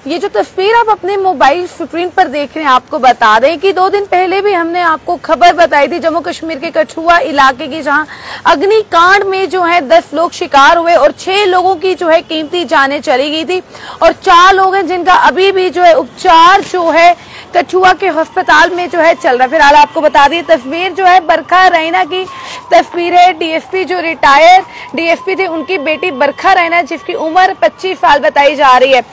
ये जो तस्वीर आप अपने मोबाइल स्क्रीन पर देख रहे हैं, आपको बता दें कि 2 दिन पहले भी हमने आपको खबर बताई थी जम्मू कश्मीर के कठुआ इलाके की, जहां अग्निकांड में जो है 10 लोग शिकार हुए और 6 लोगों की जो है कीमती जानें चली गई थी और 4 लोग हैं जिनका अभी भी जो है उपचार जो है कठुआ के अस्पताल में जो है चल रहा है। फिलहाल आपको बता दी तस्वीर जो है बरखा रैना की तस्वीर है। डीएसपी जो रिटायर डीएसपी थे, उनकी बेटी बरखा रैना जिसकी उम्र 25 साल बताई जा रही है।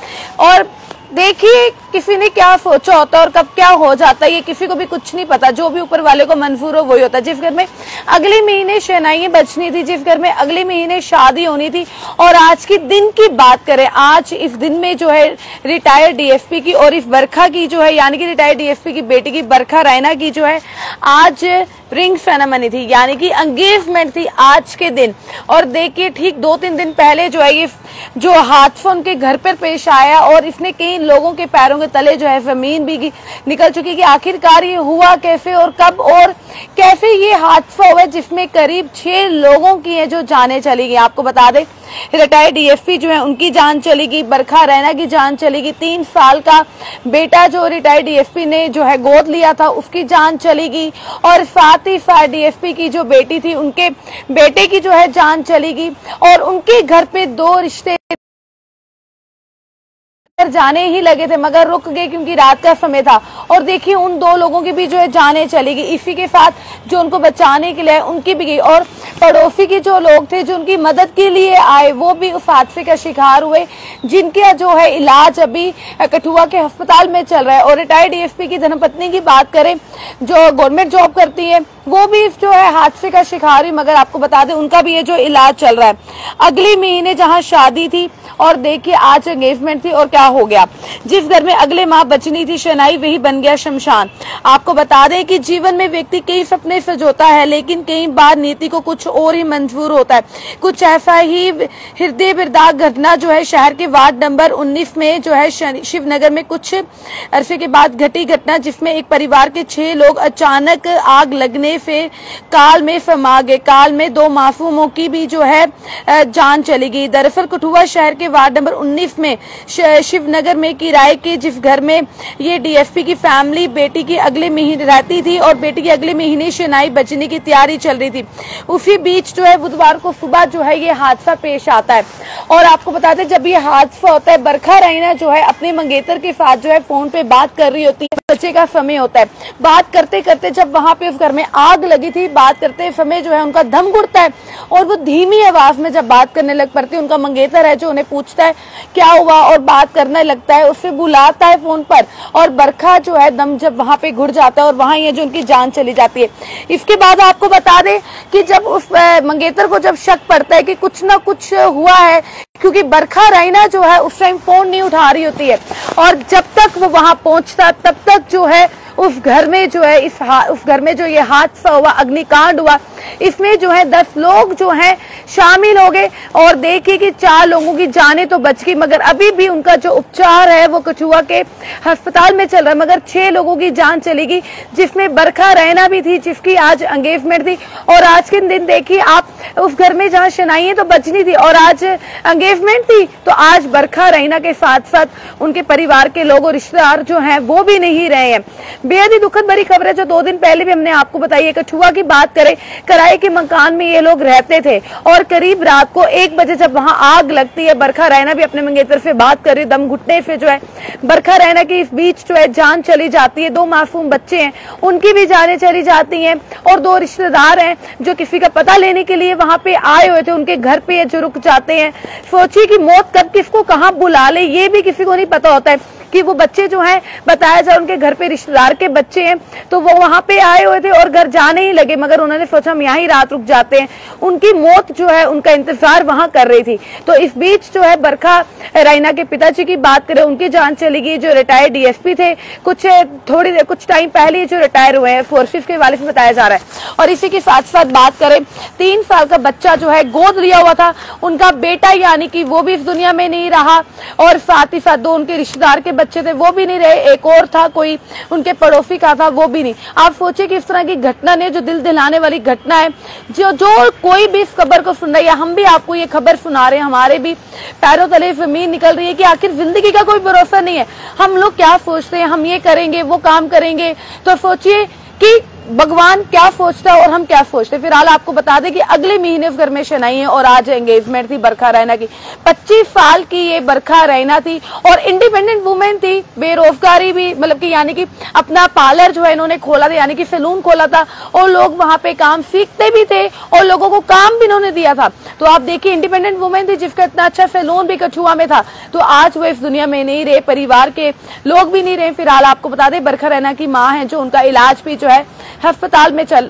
और देखिए किसी ने क्या सोचा होता और कब क्या हो जाता है, ये किसी को भी कुछ नहीं पता। जो भी ऊपर वाले को मंजूर हो वही होता है। जिस घर में अगले महीने शहनाइयां बजनी थी, जिस घर में अगले महीने शादी होनी थी, और आज के दिन की बात करें, आज इस दिन में जो है रिटायर्ड डीएसपी की और इस बरखा की जो है यानी कि रिटायर्ड डीएसपी की बेटी की बरखा रैना की जो है आज रिंग सेरेमनी थी, यानी कि एंगेजमेंट थी आज के दिन। और देखिए ठीक 2-3 दिन पहले जो है ये जो हादसा उनके घर पर पेश आया और इसने कई लोगों के पैरों के तले जो है जमीन भी निकल चुकी कि आखिरकार ये हुआ कैसे और कब और कैसे ये हादसा हुआ जिसमें करीब 6 लोगों की है जो जानें चली गई। आपको बता दें रिटायर्ड डीएसपी जो है उनकी जान चली गई, बरखा रैना की जान चली गई, 3 साल का बेटा जो रिटायर्ड डीएसपी ने जो है गोद लिया था उसकी जान चली गई, और साथ ही साथ डीएसपी की जो बेटी थी उनके बेटे की जो है जान चली गई। और उनके घर पे 2 रिश्ते जाने ही लगे थे मगर रुक गए क्योंकि रात का समय था। और देखिए उन 2 लोगों की भी जो है जाने चली गई। इसी के साथ जो उनको बचाने के लिए उनकी भी गई, और पड़ोसी के जो लोग थे जो उनकी मदद के लिए आए वो भी उस हादसे का शिकार हुए, जिनका जो है इलाज अभी कठुआ के अस्पताल में चल रहा है। और रिटायर्ड डीएसपी की धर्मपत्नी की बात करें जो गवर्नमेंट जॉब करती है, वो भी जो है हादसे का शिकार हुई, मगर आपको बता दें उनका भी ये जो इलाज चल रहा है। अगले महीने जहां शादी थी और देखिए आज एंगेजमेंट थी, और क्या हो गया, जिस घर में अगले माह बचनी थी शनाई वही बन गया शमशान। आपको बता दें कि जीवन में व्यक्ति कई सपने सजोता है, लेकिन कई बार नीति को कुछ और ही मंजूर होता है। कुछ ऐसा ही हृदय विदारक घटना जो है शहर के वार्ड नंबर 19 में जो है शिवनगर में कुछ अरसे के बाद घटी घटना, जिसमें एक परिवार के 6 लोग अचानक आग लगने से काल में समा गए। काल में 2 मासूमों की भी जो है जान चली गई। दरअसल कठुआ शहर के वार्ड नंबर 19 में शिवनगर में किराए के जिस घर में ये डीएसपी की फैमिली बेटी की अगले महीने रहती थी और बेटी की अगले महीने शनाई बजने की तैयारी चल रही थी, उसी बीच जो है बुधवार को सुबह जो है ये हादसा पेश आता है। और आपको बताते जब ये हादसा होता है, बरखा रैना जो है अपने मंगेतर के साथ जो है फोन पे बात कर रही होती है। बच्चे का समय होता है, बात करते करते जब वहां पे उस घर में आग लगी थी, बात करते समय जो है उनका दम घुटता है और वो धीमी आवाज में जब बात करने लग पड़ती है। उनका मंगेतर है जो उन्हें पूछता है क्या हुआ और बात करने लगता है, उससे बुलाता है फोन पर, और बरखा जो है दम जब वहां पे घुट जाता है और वहां ये जो उनकी जान चली जाती है। इसके बाद आपको बता दें कि जब उस मंगेतर को जब शक पड़ता है कि कुछ ना कुछ हुआ है, क्योंकि बरखा रैना जो है उस टाइम फोन नहीं उठा रही होती है, और जब तक वो वहां पहुंचता तब तक जो है उस घर में जो है उस घर में जो ये हादसा हुआ, अग्निकांड हुआ, इसमें जो है 10 लोग जो हैं शामिल हो गए। और देखिए कि 4 लोगों की जानें तो बच गई, मगर अभी भी उनका जो उपचार है वो कठुआ के अस्पताल में चल रहा है। मगर 6 लोगों की जान चली गई, जिसमें बरखा रैना भी थी जिसकी आज एंगेजमेंट थी। और आज के दिन देखिए आप उस घर में जहाँ शनाइयां तो बचनी थी और आज एंगेजमेंट थी, तो आज बरखा रैना के साथ साथ उनके परिवार के लोग और रिश्तेदार जो हैं वो भी नहीं रहे हैं। बेहद ही दुखद भरी खबर है जो 2 दिन पहले भी हमने आपको बताई है। कठुआ की बात करें, किराए के मकान में ये लोग रहते थे और करीब रात को 1 बजे जब वहां आग लगती है, बरखा रैना भी अपने मंगेतर से बात कर रही, दम घुटने से जो है बरखा रैना की इस बीच जो है जान चली जाती है। 2 मासूम बच्चे हैं, उनकी भी जानें चली जाती हैं, और 2 रिश्तेदार हैं जो किसी का पता लेने के लिए वहां पे आए हुए थे, उनके घर पे जो रुक जाते हैं। सोचिए कि मौत कब किसको कहां बुला ले ये भी किसी को नहीं पता होता है। कि वो बच्चे जो हैं बताया जाए उनके घर पे रिश्तेदार के बच्चे हैं, तो वो वहां पे आए हुए थे और घर जाने ही लगे, मगर उन्होंने सोचा हम यहाँ ही रात रुक जाते हैं। उनकी मौत जो है उनका इंतजार वहां कर रही थी। तो इस बीच जो है बरखा रैना के पिताजी की बात करें, उनकी जान चली गई। जो रिटायर्ड डीएसपी थे कुछ टाइम पहले जो रिटायर हुए हैं, फोर्सेस के वाले से बताया जा रहा है। और इसी के साथ साथ बात करें, 3 साल का बच्चा जो है गोद लिया हुआ था, उनका बेटा यानी कि वो भी इस दुनिया में नहीं रहा, और साथ ही साथ 2 उनके रिश्तेदार के बच्चे थे वो भी नहीं रहे, एक और था कोई उनके पड़ोसी का था वो भी नहीं। आप सोचिए कि इस तरह की घटना ने, जो दिल दिलाने वाली घटना है, जो कोई भी इस खबर को सुन रही है, हम भी आपको ये खबर सुना रहे हैं, हमारे भी पैरों तले जमीन निकल रही है कि आखिर जिंदगी का कोई भरोसा नहीं है। हम लोग क्या सोचते हैं, हम ये करेंगे वो काम करेंगे, तो सोचिए कि भगवान क्या सोचता है और हम क्या सोचते हैं। फिलहाल आपको बता दें कि अगले महीने घर में शनाई है और आज एंगेजमेंट थी बरखा रैना की। 25 साल की ये बरखा रैना थी और इंडिपेंडेंट वुमेन थी, बेरोजगारी भी, मतलब कि यानी कि अपना पार्लर जो है इन्होंने खोला था, यानी कि सैलून खोला था और लोग वहां पे काम सीखते भी थे और लोगों को काम भी इन्होंने दिया था। तो आप देखिए, इंडिपेंडेंट वुमेन थी जिसका इतना अच्छा सैलून भी कठुआ में था, तो आज वो इस दुनिया में नहीं रहे, परिवार के लोग भी नहीं रहे। फिलहाल आपको बता दें बरखा रैना की माँ है, जो उनका इलाज भी जो है अस्पताल में चल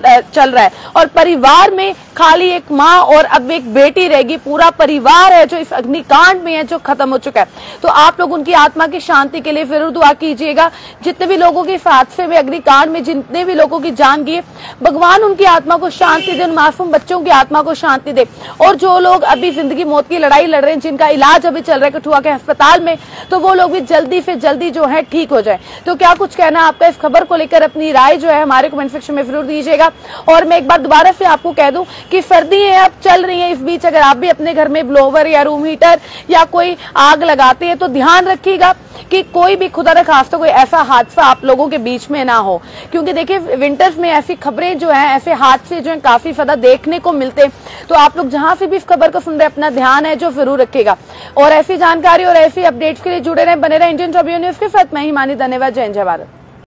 रहा है और परिवार में खाली एक माँ और अब एक बेटी रहेगी। पूरा परिवार है जो इस अग्निकांड में है, जो खत्म हो चुका है। तो आप लोग उनकी आत्मा की शांति के लिए जरूर दुआ कीजिएगा। जितने भी लोगों के इस हादसे में, अग्निकांड में जितने भी लोगों की जान गई, भगवान उनकी आत्मा को शांति दे, उन मासूम बच्चों की आत्मा को शांति दे। और जो लोग अभी जिंदगी मौत की लड़ाई लड़ रहे हैं, जिनका इलाज अभी चल रहा है कठुआ के अस्पताल में, तो वो लोग भी जल्दी से जल्दी जो है ठीक हो जाए। तो क्या कुछ कहना आपका इस खबर को लेकर, अपनी राय जो है हमारे कमेंट सेक्शन में जरूर दीजिएगा। और मैं एक बार दोबारा से आपको कह दूं कि सर्दी है अब चल रही है, इस बीच अगर आप भी अपने घर में ब्लोवर या रूम हीटर या कोई आग लगाते हैं तो ध्यान रखिएगा कि कोई भी खुदा न खास्ता कोई ऐसा हादसा आप लोगों के बीच में ना हो। क्योंकि देखिए विंटर्स में ऐसी खबरें जो है, ऐसे हादसे जो है काफी ज्यादा देखने को मिलते हैं। तो आप लोग जहां से भी इस खबर को सुन रहे हैं, अपना ध्यान है जो जरूर रखेगा। और ऐसी जानकारी और ऐसी अपडेट्स के लिए जुड़े रहे, बने रहे इंडियन ट्रिब्यून न्यूज के साथ। मैं हिमानी, धन्यवाद। जय हिंद, जय भारत।